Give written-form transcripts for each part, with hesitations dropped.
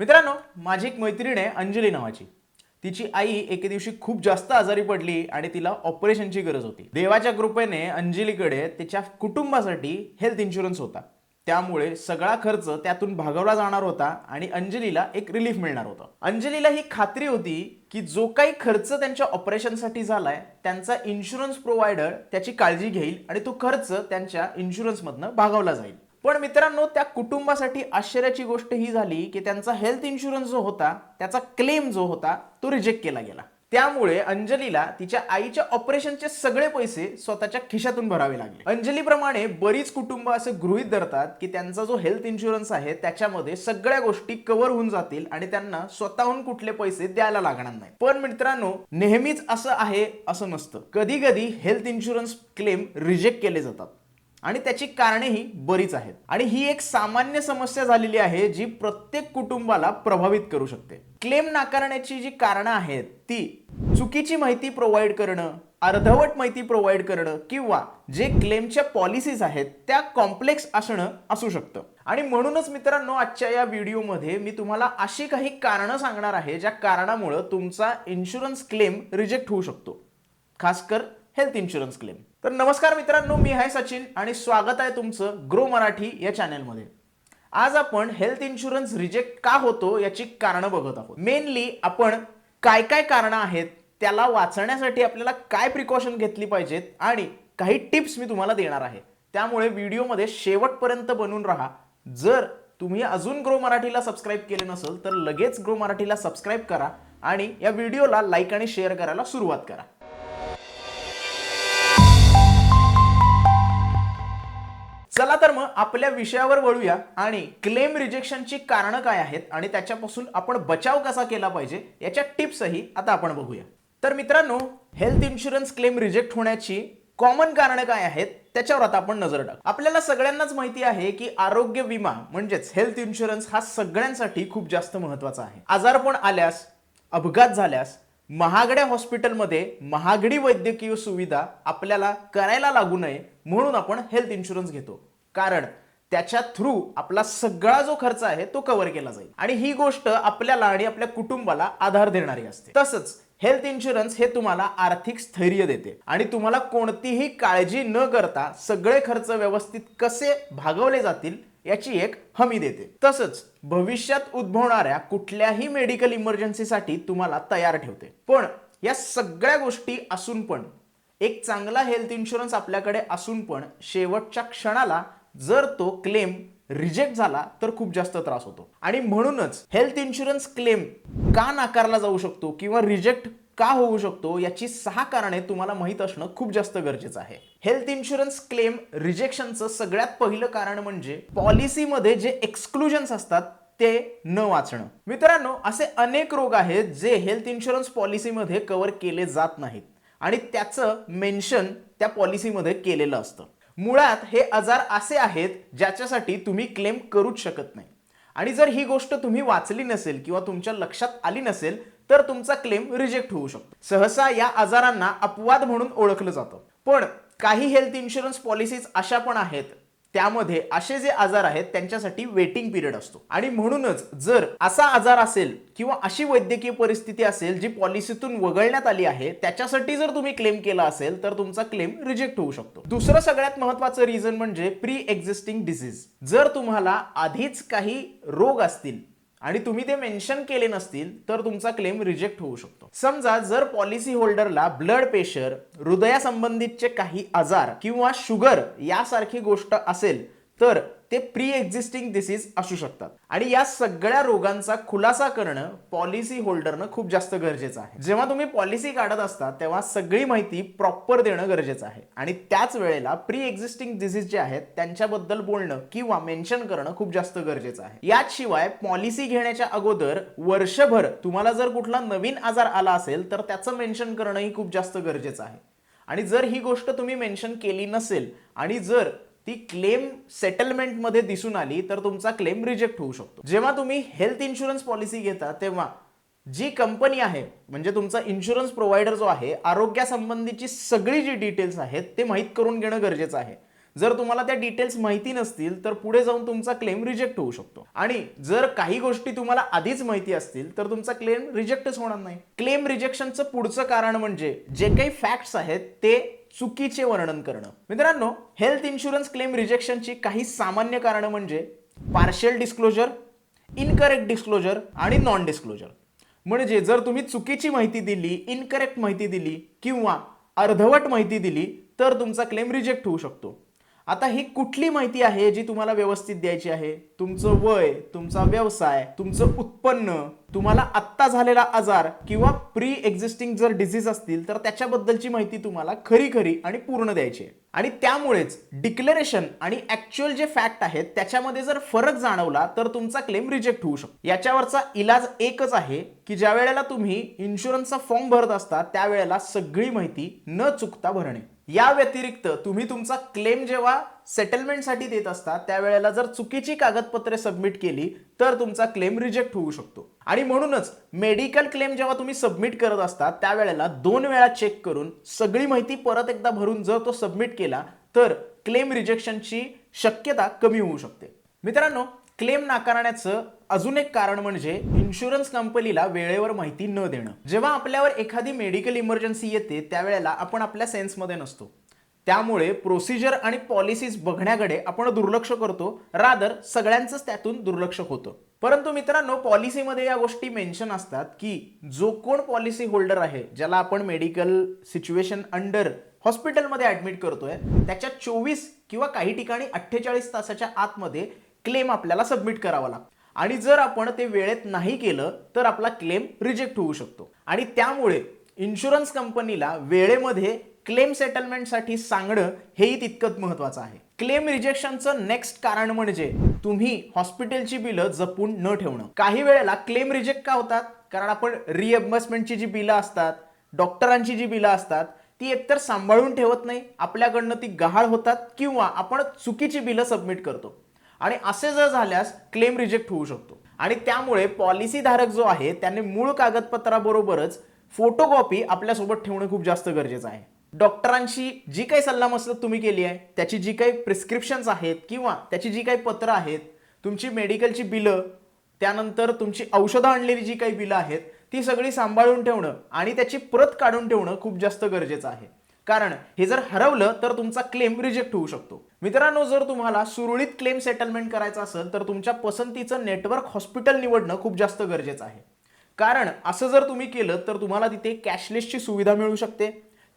मित्रांनो, माझी एक मैत्रीण आहे अंजली नावाची. तिची आई एके दिवशी खूप जास्त आजारी पडली आणि तिला ऑपरेशनची गरज होती. देवाच्या कृपेने अंजलीकडे तिच्या कुटुंबासाठी हेल्थ इन्शुरन्स होता. त्यामुळे सगळा खर्च त्यातून भागवला जाणार होता आणि अंजलीला एक रिलीफ मिळणार होतं. अंजलीला ही खात्री होती की जो काही खर्च त्यांच्या ऑपरेशनसाठी झालाय त्यांचा इन्शुरन्स प्रोव्हायडर त्याची काळजी घेईल आणि तो खर्च त्यांच्या इन्शुरन्समधनं भागवला जाईल. पण मित्रांनो, त्या कुटुंबासाठी आश्चर्याची गोष्ट ही झाली की त्यांचा हेल्थ इन्शुरन्स जो होता त्याचा क्लेम जो होता तो रिजेक्ट केला गेला. त्यामुळे अंजलीला तिच्या आईच्या ऑपरेशनचे सगळे पैसे स्वतःच्या खिशातून भरावे लागले. अंजलीप्रमाणे बरीच कुटुंब असे गृहीत धरतात की त्यांचा जो हेल्थ इन्शुरन्स आहे त्याच्यामध्ये सगळ्या गोष्टी कव्हर होऊन जातील आणि त्यांना स्वतःहून कुठले पैसे द्यायला लागणार नाही. पण मित्रांनो, नेहमीच असं आहे असं नसतं. कधी कधी हेल्थ इन्शुरन्स क्लेम रिजेक्ट केले जातात आणि त्याची कारणेही बरीच आहेत. आणि ही एक सामान्य समस्या झालेली आहे जी प्रत्येक कुटुंबाला प्रभावित करू शकते. क्लेम नाकारण्याची जी कारणं आहेत ती चुकीची माहिती प्रोव्हाइड करणं, अर्धवट माहिती प्रोव्हाइड करणं किंवा जे क्लेमच्या पॉलिसीज आहेत त्या कॉम्प्लेक्स असणं असू शकतं. आणि म्हणूनच मित्रांनो, आजच्या या व्हिडिओमध्ये मी तुम्हाला अशी काही कारणं सांगणार आहे ज्या कारणामुळे तुमचा इन्शुरन्स क्लेम रिजेक्ट होऊ शकतो, खासकर हेल्थ इन्शुरन्स क्लेम. तर नमस्कार मित्रांनो, मी आहे सचिन आणि स्वागत आहे तुमचं ग्रो मराठी या चॅनलमध्ये. आज आपण हेल्थ इन्शुरन्स रिजेक्ट का होतो याची कारणं बघत आहोत. मेनली आपण काय काय कारणं आहेत, त्याला वाचण्यासाठी आपल्याला काय प्रिकॉशन घेतली पाहिजेत आणि काही टिप्स मी तुम्हाला देणार आहे. त्यामुळे व्हिडिओमध्ये शेवटपर्यंत बनून राहा. जर तुम्ही अजून ग्रो मराठीला सबस्क्राईब केले नसेल तर लगेच ग्रो मराठीला सबस्क्राईब करा आणि या व्हिडिओला लाईक आणि शेअर करायला सुरुवात करा. चला तर मग आपल्या विषयावर वळूया आणि क्लेम रिजेक्शनची कारणं काय आहेत आणि त्याच्यापासून आपण बचाव कसा केला पाहिजे याच्या टिप्सही आता आपण बघूया. तर मित्रांनो, हेल्थ इन्शुरन्स क्लेम रिजेक्ट होण्याची कॉमन कारणं काय आहेत त्याच्यावर आता आपण नजर टाकू. आपल्याला सगळ्यांनाच माहिती आहे की आरोग्य विमा म्हणजेच हेल्थ इन्शुरन्स हा सगळ्यांसाठी खूप जास्त महत्त्वाचा आहे. आजारपण आल्यास, अपघात झाल्यास, महागड्या हॉस्पिटलमध्ये महागडी वैद्यकीय सुविधा आपल्याला करायला लागू नये म्हणून आपण हेल्थ इन्शुरन्स घेतो, कारण त्याच्या थ्रू आपला सगळा जो खर्च आहे तो कव्हर केला जाईल आणि ही गोष्ट आपल्याला आणि आपल्या कुटुंबाला आधार देणारी असते. तसंच हेल्थ इन्शुरन्स हे तुम्हाला आर्थिक स्थैर्य देते आणि तुम्हाला कोणतीही काळजी न करता सगळे खर्च व्यवस्थित कसे भागवले जातील याची एक हमी देते. तसंच भविष्यात उद्भवणाऱ्या कुठल्याही मेडिकल इमर्जन्सीसाठी तुम्हाला तयार ठेवते. पण या सगळ्या गोष्टी असून पण, एक चांगला हेल्थ इन्शुरन्स आपल्याकडे असून पण शेवटच्या क्षणाला जर तो क्लेम रिजेक्ट झाला तर खूप जास्त त्रास होतो. आणि म्हणूनच हेल्थ इन्शुरन्स क्लेम का नाकारला जाऊ शकतो किंवा रिजेक्ट का होऊ शकतो याची 6 कारणे तुम्हाला माहित असणं खूप जास्त गरजेचं आहे. हेल्थ इन्शुरन्स क्लेम रिजेक्शनचं सगळ्यात पहिलं कारण म्हणजे पॉलिसीमध्ये जे एक्सक्लुजन्स असतात ते न वाचणं. मित्रांनो, असे अनेक रोग आहेत जे हेल्थ इन्शुरन्स पॉलिसीमध्ये कव्हर केले जात नाहीत आणि त्याचं मेन्शन त्या पॉलिसीमध्ये केलेलं असतं. मुळात हे आजार असे आहेत ज्याच्यासाठी तुम्ही क्लेम करूच शकत नाही आणि जर ही गोष्ट तुम्ही वाचली नसेल किंवा तुमच्या लक्षात आली नसेल तर तुमचा क्लेम रिजेक्ट होऊ शकतो. सहसा या आजारांना अपवाद म्हणून ओळखलं जातं. पण काही हेल्थ इन्शुरन्स पॉलिसीज अशा पण आहेत त्यामध्ये असे जे आजार आहेत त्यांच्यासाठी वेटिंग पिरियड असतो आणि म्हणूनच जर असा आजार असेल किंवा अशी वैद्यकीय परिस्थिती असेल जी पॉलिसीतून वगळण्यात आली आहे त्याच्यासाठी जर तुम्ही क्लेम केला असेल तर तुमचा क्लेम रिजेक्ट होऊ शकतो. दुसरं सगळ्यात महत्त्वाचं रिझन म्हणजे प्री एक्झिस्टिंग डिसीज. जर तुम्हाला आधीच काही रोग असतील आणि तुम्ही ते मेन्शन केले नसतील तर तुमचा क्लेम रिजेक्ट होऊ शकतो. समजा जर पॉलिसी होल्डरला ब्लड प्रेशर, हृदयासंबंधितचे काही आजार किंवा शुगर यासारखी गोष्ट असेल तर ते प्री एक्झिस्टिंग डिसीज असू शकतात आणि या सगळ्या रोगांचा खुलासा करणं पॉलिसी होल्डरनं खूप जास्त गरजेचं आहे. जेव्हा तुम्ही पॉलिसी काढत असता तेव्हा सगळी माहिती प्रॉपर देणं गरजेचं आहे आणि त्याच वेळेला प्री एक्झिस्टिंग डिसीज जे आहेत त्यांच्याबद्दल बोलणं किंवा मेन्शन करणं खूप जास्त गरजेचं आहे. याशिवाय पॉलिसी घेण्याच्या अगोदर वर्षभर तुम्हाला जर कुठला नवीन आजार आला असेल तर त्याचं मेन्शन करणंही खूप जास्त गरजेचं आहे आणि जर ही गोष्ट तुम्ही मेन्शन केली नसेल आणि जर ती क्लेम सेटलमेंट मध्ये दिसून आली तर तुमचा क्लेम रिजेक्ट होऊ शकतो. जेव्हा तुम्ही हेल्थ इन्शुरन्स पॉलिसी घेता तेव्हा जी कंपनी आहे म्हणजे तुमचा इन्शुरन्स प्रोव्हायडर जो आहे आरोग्यासंबंधीची सगळी जी डिटेल्स आहेत ते माहीत करून घेणं गरजेचं आहे. जर तुम्हाला त्या डिटेल्स माहिती नसतील तर पुढे जाऊन तुमचा क्लेम रिजेक्ट होऊ शकतो. आणि जर काही गोष्टी तुम्हाला आधीच माहिती असतील तर तुमचा क्लेम रिजेक्टच होणार नाही. क्लेम रिजेक्शनचं पुढचं कारण म्हणजे जे काही फॅक्ट्स आहेत ते चुकीचे वर्णन करणं. मित्रांनो, हेल्थ इन्शुरन्स क्लेम रिजेक्शनची काही सामान्य कारणं म्हणजे पार्शियल डिस्क्लोजर, इनकरेक्ट डिस्क्लोजर आणि नॉन डिस्क्लोजर. म्हणजे जर तुम्ही चुकीची माहिती दिली, इनकरेक्ट माहिती दिली किंवा अर्धवट माहिती दिली तर तुमचा क्लेम रिजेक्ट होऊ शकतो. आता ही कुठली माहिती आहे जी तुम्हाला व्यवस्थित द्यायची आहे? तुमचं वय, तुमचा व्यवसाय, तुमचं उत्पन्न, तुम्हाला आत्ता झालेला आजार किंवा प्री एक्झिस्टिंग जर डिसीज असतील तर त्याच्याबद्दलची माहिती तुम्हाला खरी खरी आणि पूर्ण द्यायची आहे. आणि त्यामुळेच डिक्लेरेशन आणि ऍक्च्युअल जे फॅक्ट आहेत त्याच्यामध्ये जर फरक जाणवला तर तुमचा क्लेम रिजेक्ट होऊ शकतो. याच्यावरचा इलाज एकच आहे की ज्या वेळेला तुम्ही इन्शुरन्सचा फॉर्म भरत असता त्यावेळेला सगळी माहिती न चुकता भरणे. या व्यतिरिक्त तुम्ही तुमचा क्लेम जेव्हा सेटलमेंटसाठी देत असता त्यावेळेला जर चुकीची कागदपत्रे सबमिट केली तर तुमचा क्लेम रिजेक्ट होऊ शकतो. आणि म्हणूनच मेडिकल क्लेम जेव्हा तुम्ही सबमिट करत असता त्यावेळेला 2 वेळा चेक करून सगळी माहिती परत एकदा भरून जर तो सबमिट केला तर क्लेम रिजेक्शनची शक्यता कमी होऊ शकते. मित्रांनो, क्लेम नाकारण्याचं अजून एक कारण म्हणजे इन्शुरन्स कंपनीला वेळेवर माहिती न देणं. जेव्हा आपल्यावर एखादी मेडिकल इमर्जन्सी येते त्यावेळेला आपण आपल्या सेन्समध्ये नसतो. त्यामुळे प्रोसिजर आणि पॉलिसीज बघण्याकडे आपण दुर्लक्ष करतो, रादर सगळ्यांचंच त्यातून दुर्लक्ष होतं. परंतु मित्रांनो, पॉलिसीमध्ये या गोष्टी मेन्शन असतात की जो कोण पॉलिसी होल्डर आहे, ज्याला आपण मेडिकल सिच्युएशन अंडर हॉस्पिटलमध्ये ऍडमिट करतोय, त्याच्या 24 किंवा काही ठिकाणी 48 तासाच्या आतमध्ये क्लेम आपल्याला सबमिट करावा लागतो. आणि जर आपण ते वेळेत नाही केलं तर आपला क्लेम रिजेक्ट होऊ शकतो. आणि त्यामुळे इन्शुरन्स कंपनीला वेळेमध्ये क्लेम सेटलमेंटसाठी सांगणं हेही तितकंच महत्वाचं आहे. क्लेम रिजेक्शनचं नेक्स्ट कारण म्हणजे तुम्ही हॉस्पिटलची बिलं जपून न ठेवणं. काही वेळेला क्लेम रिजेक्ट का होतात? कारण आपण रिएम्बर्समेंटची जी बिलं असतात, डॉक्टरांची जी बिलं असतात ती एकतर सांभाळून ठेवत नाही, आपल्याकडनं ती गहाळ होतात किंवा आपण चुकीची बिलं सबमिट करतो. आणि असे जर झाल्यास क्लेम रिजेक्ट होऊ शकतो. आणि त्यामुळे पॉलिसी धारक जो आहे त्याने मूळ कागदपत्राबरोबरच फोटोकॉपी आपल्यासोबत ठेवणं खूप जास्त गरजेचं आहे. डॉक्टरांशी जी काही सल्लामसलत तुम्ही केली आहे त्याची जी काही प्रिस्क्रिप्शन्स आहेत किंवा त्याची जी काही पत्र आहेत, तुमची मेडिकलची बिलं, त्यानंतर तुमची औषधं आणलेली जी काही बिलं आहेत ती सगळी सांभाळून ठेवणं आणि त्याची प्रत काढून ठेवणं खूप जास्त गरजेचं आहे. कारण हे जर हरवलं तर तुमचा क्लेम रिजेक्ट होऊ शकतो. मित्रांनो, जर तुम्हाला सुरळीत क्लेम सेटलमेंट करायचं असेल तर तुमच्या पसंतीचं नेटवर्क हॉस्पिटल निवडणं खूप जास्त गरजेचं आहे. कारण असं जर तुम्ही केलं तर तुम्हाला तिथे कॅशलेसची सुविधा मिळू शकते,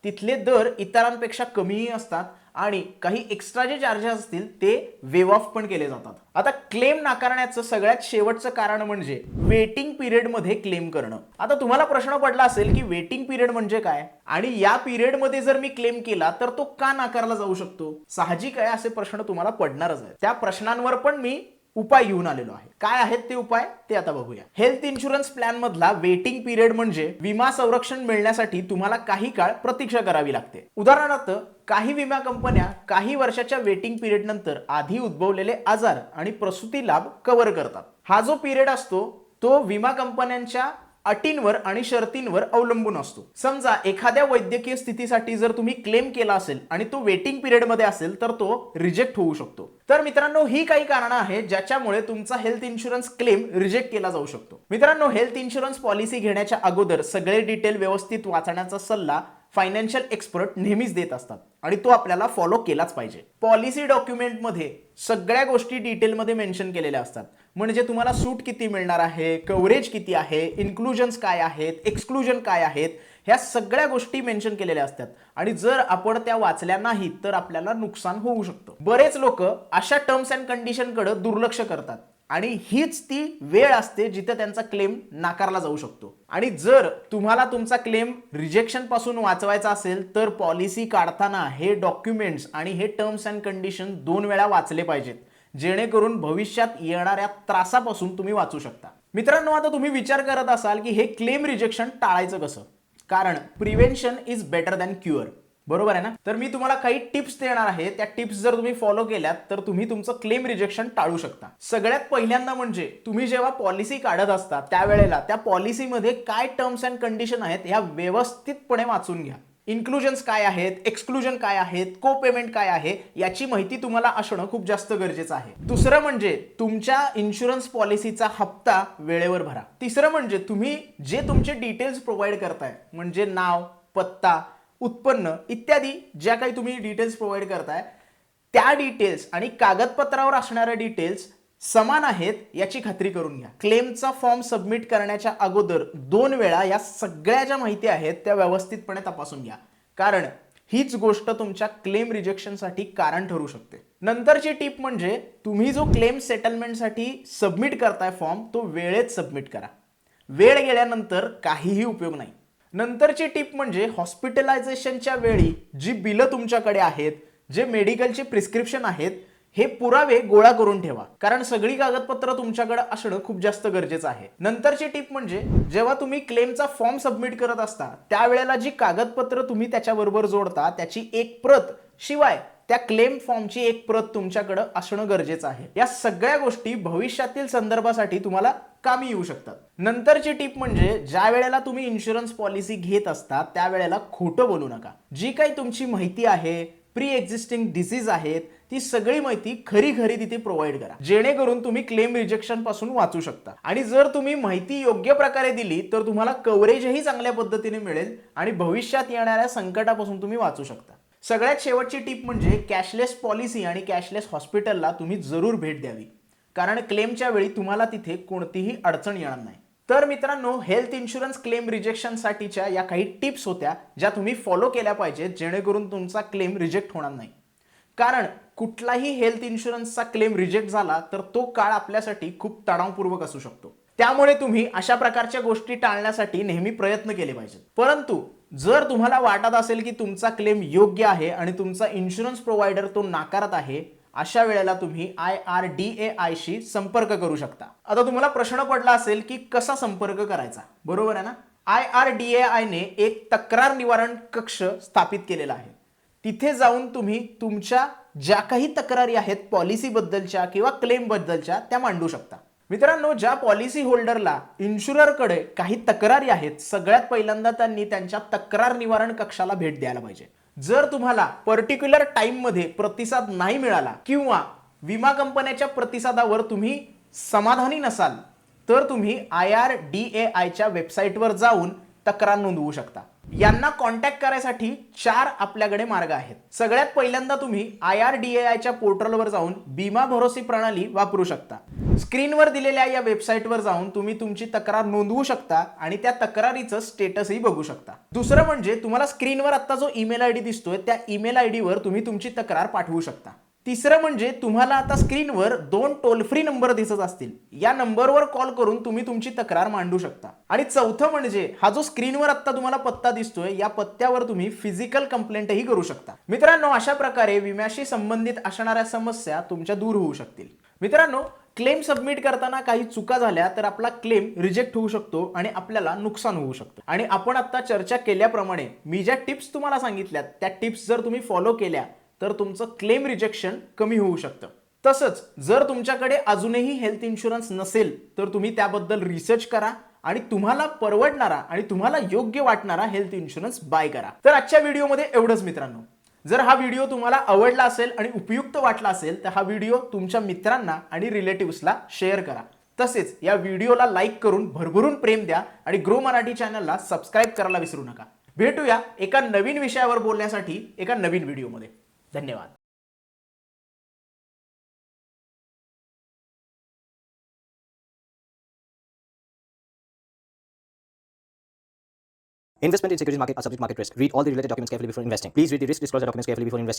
तिथले दर इतरांपेक्षा कमीही असतात आणि काही एक्स्ट्रा जे चार्जेस असतील ते वेव ऑफ पण केले जातात. आता क्लेम नाकारण्याचं सगळ्यात शेवटचं कारण म्हणजे वेटिंग पिरियड मध्ये क्लेम करणं. आता तुम्हाला प्रश्न पडला असेल की वेटिंग पिरियड म्हणजे काय आणि या पिरियड मध्ये जर मी क्लेम केला तर तो का नाकारला जाऊ शकतो? साहजिक आहे, असे प्रश्न तुम्हाला पडणारच आहेत. त्या प्रश्नांवर पण मी उपाय घेऊन आलेलो आहे. काय आहेत ते उपाय ते आता बघूया. हेल्थ इन्शुरन्स प्लॅन मधला वेटिंग पिरियड म्हणजे विमा संरक्षण मिळण्यासाठी तुम्हाला काही काळ प्रतीक्षा करावी लागते. उदाहरणार्थ, काही विमा कंपन्या काही वर्षाच्या वेटिंग पिरियड नंतर आधी उद्भवलेले आजार आणि प्रसूती लाभ कव्हर करतात. हा जो पिरियड असतो तो विमा कंपन्यांच्या अटींवर आणि शर्तींवर अवलंबून असतो. समजा एखाद्या वैद्यकीय स्थितीसाठी जर तुम्ही क्लेम केला असेल आणि तो वेटिंग पिरियड मध्ये असेल तर तो रिजेक्ट होऊ शकतो. तर मित्रांनो, ही काही कारणं आहेत ज्याच्यामुळे तुमचा हेल्थ इन्शुरन्स क्लेम रिजेक्ट केला जाऊ शकतो. मित्रांनो, हेल्थ इन्शुरन्स पॉलिसी घेण्याच्या अगोदर सगळे डिटेल व्यवस्थित वाचण्याचा सल्ला फायनान्शियल एक्सपर्ट नेहमीच देत असतात आणि तो आपल्याला फॉलो केलाच पाहिजे. पॉलिसी डॉक्युमेंटमध्ये सगळ्या गोष्टी डिटेलमध्ये मेन्शन केलेल्या असतात. म्हणजे तुम्हाला सूट किती मिळणार आहे, कव्हरेज किती आहे, इन्क्लुजन्स काय आहेत, एक्सक्लुजन काय आहेत, ह्या सगळ्या गोष्टी मेन्शन केलेल्या असतात. आणि जर आपण त्या वाचल्या नाहीत तर आपल्याला नुकसान होऊ शकतं. बरेच लोक अशा टर्म्स अँड कंडिशनकडे दुर्लक्ष करतात आणि हीच ती वेळ असते जिथे त्यांचा क्लेम नाकारला जाऊ शकतो. आणि जर तुम्हाला तुमचा क्लेम रिजेक्शन पासून वाचवायचा असेल तर पॉलिसी काढताना हे डॉक्युमेंट्स आणि हे टर्म्स अँड कंडिशन 2 वेळा वाचले पाहिजेत, जेणेकरून भविष्यात येणाऱ्या त्रासापासून तुम्ही वाचू शकता. मित्रांनो, आता तुम्ही विचार करत असाल की हे क्लेम रिजेक्शन टाळायचं कसं? कारण prevention is better than cure, बरोबर आहे ना? तर मी तुम्हाला काही टिप्स देणार आहे. त्या टिप्स जर तुम्ही फॉलो केल्यात तर तुम्ही तुमचं क्लेम रिजेक्शन टाळू शकता. सगळ्यात पहिल्यांदा म्हणजे तुम्ही जेव्हा पॉलिसी काढत असता त्यावेळेला त्या पॉलिसीमध्ये काय टर्म्स अँड कंडिशन आहेत ह्या व्यवस्थितपणे वाचून घ्या. इन्क्लुजन्स काय आहेत, एक्सक्लुजन काय आहेत, को पेमेंट काय आहे, याची माहिती तुम्हाला असणं खूप जास्त गरजेचं आहे. दुसरं म्हणजे तुमच्या इन्शुरन्स पॉलिसीचा हप्ता वेळेवर भरा. तिसरं म्हणजे तुम्ही जे तुमचे डिटेल्स प्रोव्हाइड करताय, म्हणजे नाव, पत्ता, उत्पन्न इत्यादी ज्या काही तुम्ही डिटेल्स प्रोव्हाइड करताय, त्या डिटेल्स आणि कागदपत्रावर असणाऱ्या डिटेल्स समान आहेत याची खात्री करून घ्या. क्लेमचा फॉर्म सबमिट करण्याच्या अगोदर 2 वेळा या सगळ्या ज्या माहिती आहेत त्या व्यवस्थितपणे तपासून घ्या, कारण हीच गोष्ट तुमच्या क्लेम रिजेक्शनसाठी कारण ठरू शकते. नंतरची टिप म्हणजे तुम्ही जो क्लेम सेटलमेंटसाठी सबमिट करताय फॉर्म, तो वेळेत सबमिट करा. वेळ गेल्यानंतर काहीही उपयोग नाही. नंतरची टिप म्हणजे हॉस्पिटलायझेशनच्या वेळी जी बिलं तुमच्याकडे आहेत, जे मेडिकलचे प्रिस्क्रिप्शन आहेत, हे पुरावे गोळा करून ठेवा, कारण सगळी कागदपत्र तुमच्याकडे असणं खूप जास्त गरजेचं आहे. नंतरची टिप म्हणजे जेव्हा तुम्ही क्लेमचा फॉर्म सबमिट करत असता त्यावेळेला जी कागदपत्र तुम्ही त्याच्याबरोबर जोडता त्याची एक प्रत शिवाय त्या क्लेम फॉर्मची एक प्रत तुमच्याकडे असणं गरजेचं आहे. या सगळ्या गोष्टी भविष्यातील संदर्भासाठी तुम्हाला कामी येऊ शकतात. नंतरची टिप म्हणजे ज्या वेळेला तुम्ही इन्शुरन्स पॉलिसी घेत असता त्यावेळेला खोटं बोलू नका. जी काही तुमची माहिती आहे, प्री एक्झिस्टिंग डिसीज आहेत, ती सगळी माहिती खरी खरी तिथे प्रोव्हाइड करा, जेणेकरून तुम्ही क्लेम रिजेक्शन पासून वाचू शकता. आणि जर तुम्ही माहिती योग्य प्रकारे दिली तर तुम्हाला कव्हरेजही चांगल्या पद्धतीने मिळेल आणि भविष्यात येणाऱ्या संकटापासून तुम्ही वाचू शकता. सगळ्यात शेवटची टिप म्हणजे कॅशलेस पॉलिसी आणि कॅशलेस हॉस्पिटलला तुम्ही जरूर भेट द्यावी, कारण क्लेमच्या वेळी तुम्हाला तिथे कोणतीही अडचण येणार नाही. तर मित्रांनो, हेल्थ इन्शुरन्स क्लेम रिजेक्शनसाठीच्या या काही टिप्स होत्या ज्या तुम्ही फॉलो केल्या पाहिजेत, जेणेकरून तुमचा क्लेम रिजेक्ट होणार नाही. कारण कुठलाही हेल्थ इन्शुरन्सचा क्लेम रिजेक्ट झाला तर तो काळ आपल्यासाठी खूप तणावपूर्वक असू शकतो. त्यामुळे तुम्ही अशा प्रकारच्या गोष्टी टाळण्यासाठी नेहमी प्रयत्न केले पाहिजेत. परंतु जर तुम्हाला वाटत असेल की तुमचा क्लेम योग्य आहे आणि तुमचा इन्शुरन्स प्रोव्हायडर तो नाकारत आहे, अशा वेळेला तुम्ही IRDAI शी संपर्क करू शकता. आता तुम्हाला प्रश्न पडला असेल की कसा संपर्क करायचा, बरोबर आहे ना? IRDAI ने एक तक्रार निवारण कक्ष स्थापित केलेला आहे. तिथे जाऊन तुम्ही तुमच्या ज्या काही तक्रारी आहेत पॉलिसी बद्दलच्या किंवा क्लेम बद्दलच्या त्या मांडू शकता. मित्रांनो, ज्या पॉलिसी होल्डरला इन्शुररकडे काही तक्रारी आहेत, सगळ्यात पहिल्यांदा त्यांनी त्यांच्या तक्रार निवारण कक्षाला भेट द्यायला पाहिजे. जर तुम्हाला पर्टिक्युलर टाइम मध्ये प्रतिसाद नाही मिळाला किंवा विमा कंपन्याच्या प्रतिसादावर तुम्ही समाधानी नसाल तर तुम्ही IRDAI च्या वेबसाईटवर जाऊन तक्रार नोंदवू शकता. यांना कॉन्टॅक्ट करायसाठी 4 आपल्याकडे मार्ग आहेत. सगळ्यात पहिल्यांदा तुम्ही IRDAI च्या पोर्टलवर जाऊन बीमा भरोसी प्रणाली वापरू शकता. स्क्रीनवर दिलेल्या या वेबसाईटवर जाऊन तुम्ही तुमची तक्रार नोंदवू शकता आणि त्या तक्रारीचं स्टेटसही बघू शकता. दुसरं म्हणजे तुम्हाला स्क्रीनवर आता जो ईमेल आयडी दिसतोय त्या ईमेल आयडीवर तुम्ही तुमची तक्रार पाठवू शकता. तिसरं म्हणजे तुम्हाला आता स्क्रीनवर 2 टोल फ्री नंबर दिसत असतील, या नंबरवर कॉल करून तुम्ही तुमची तक्रार मांडू शकता. आणि चौथं म्हणजे हा जो स्क्रीनवर आता तुम्हाला पत्ता दिसतोय या पत्त्यावर तुम्ही फिजिकल कंप्लेंटही करू शकता. मित्रांनो, अशा प्रकारे विम्याशी संबंधित असणाऱ्या समस्या तुमच्या दूर होऊ शकतील. मित्रांनो, क्लेम सबमिट करताना काही चुका झाल्या तर आपला क्लेम रिजेक्ट होऊ शकतो आणि आपल्याला नुकसान होऊ शकतं. आणि आपण आता चर्चा केल्याप्रमाणे मी ज्या टिप्स तुम्हाला सांगितल्यात त्या टिप्स जर तुम्ही फॉलो केल्या तर तुमचं क्लेम रिजेक्शन कमी होऊ शकतं. तसंच जर तुमच्याकडे अजूनही हेल्थ इन्शुरन्स नसेल तर तुम्ही त्याबद्दल रिसर्च करा आणि तुम्हाला परवडणारा आणि तुम्हाला योग्य वाटणारा हेल्थ इन्शुरन्स बाय करा. तर आजच्या व्हिडिओमध्ये एवढंच मित्रांनो. जर हा व्हिडिओ तुम्हाला आवडला असेल आणि उपयुक्त वाटला असेल तर हा व्हिडिओ तुमच्या मित्रांना आणि रिलेटिव्हजला शेअर करा. तसेच या व्हिडिओला लाईक करून भरभरून प्रेम द्या आणि ग्रो मराठी चॅनलला सबस्क्राईब करायला विसरू नका. भेटूया एका नवीन विषयावर बोलण्यासाठी एका नवीन व्हिडिओमध्ये. धन्यवाद. Investment in securities market are subject to market risk. Read all the related documents carefully before investing. Please read the risk disclosure documents carefully before investing.